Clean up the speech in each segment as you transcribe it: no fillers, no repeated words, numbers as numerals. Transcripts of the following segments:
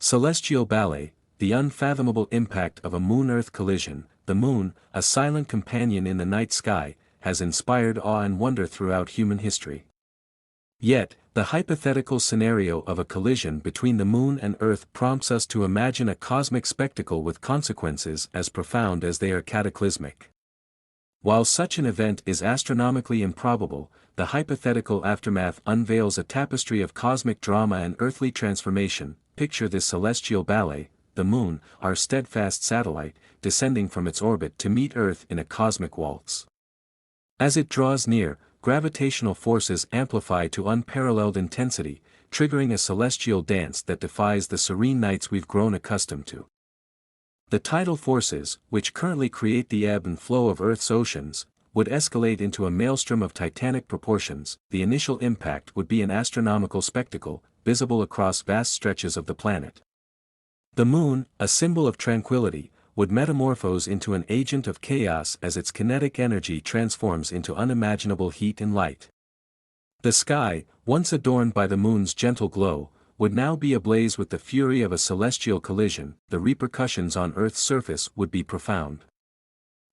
Celestial Ballet, the unfathomable impact of a Moon-Earth collision. The Moon, a silent companion in the night sky, has inspired awe and wonder throughout human history. Yet, the hypothetical scenario of a collision between the Moon and Earth prompts us to imagine a cosmic spectacle with consequences as profound as they are cataclysmic. While such an event is astronomically improbable, the hypothetical aftermath unveils a tapestry of cosmic drama and earthly transformation. Picture this celestial ballet, the Moon, our steadfast satellite, descending from its orbit to meet Earth in a cosmic waltz. As it draws near, gravitational forces amplify to unparalleled intensity, triggering a celestial dance that defies the serene nights we've grown accustomed to. The tidal forces, which currently create the ebb and flow of Earth's oceans, would escalate into a maelstrom of titanic proportions. The initial impact would be an astronomical spectacle, visible across vast stretches of the planet. The Moon, a symbol of tranquility, would metamorphose into an agent of chaos as its kinetic energy transforms into unimaginable heat and light. The sky, once adorned by the Moon's gentle glow, would now be ablaze with the fury of a celestial collision. The repercussions on Earth's surface would be profound.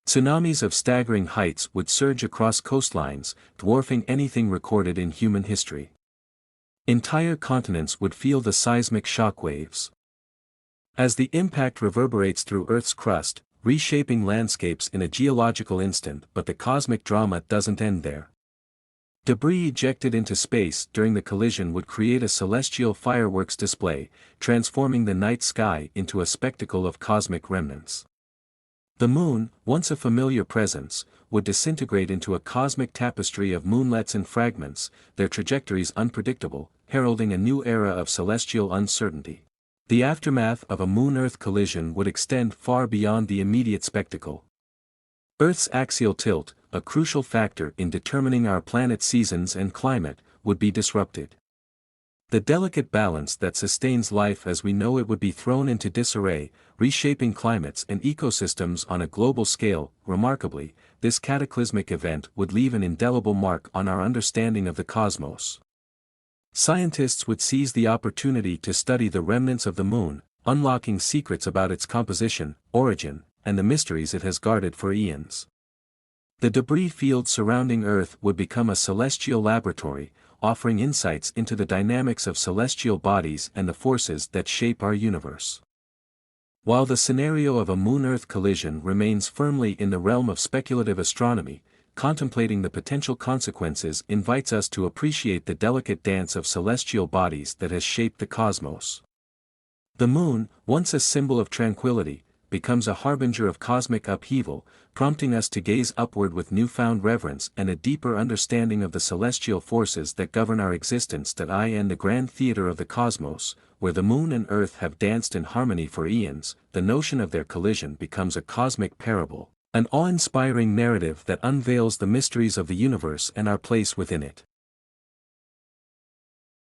Tsunamis of staggering heights would surge across coastlines, dwarfing anything recorded in human history. Entire continents would feel the seismic shock waves. As the impact reverberates through Earth's crust, reshaping landscapes in a geological instant. But the cosmic drama doesn't end there. Debris ejected into space during the collision would create a celestial fireworks display, transforming the night sky into a spectacle of cosmic remnants. The Moon, once a familiar presence, would disintegrate into a cosmic tapestry of moonlets and fragments, their trajectories unpredictable, heralding a new era of celestial uncertainty. The aftermath of a Moon-Earth collision would extend far beyond the immediate spectacle. Earth's axial tilt, a crucial factor in determining our planet's seasons and climate, would be disrupted. The delicate balance that sustains life as we know it would be thrown into disarray, reshaping climates and ecosystems on a global scale. Remarkably, this cataclysmic event would leave an indelible mark on our understanding of the cosmos. Scientists would seize the opportunity to study the remnants of the Moon, unlocking secrets about its composition, origin, and the mysteries it has guarded for eons. The debris field surrounding Earth would become a celestial laboratory, offering insights into the dynamics of celestial bodies and the forces that shape our universe. While the scenario of a Moon-Earth collision remains firmly in the realm of speculative astronomy, contemplating the potential consequences invites us to appreciate the delicate dance of celestial bodies that has shaped the cosmos. The Moon, once a symbol of tranquility, becomes a harbinger of cosmic upheaval, prompting us to gaze upward with newfound reverence and a deeper understanding of the celestial forces that govern our existence. In the grand theater of the cosmos, where the Moon and Earth have danced in harmony for eons, the notion of their collision becomes a cosmic parable, an awe-inspiring narrative that unveils the mysteries of the universe and our place within it.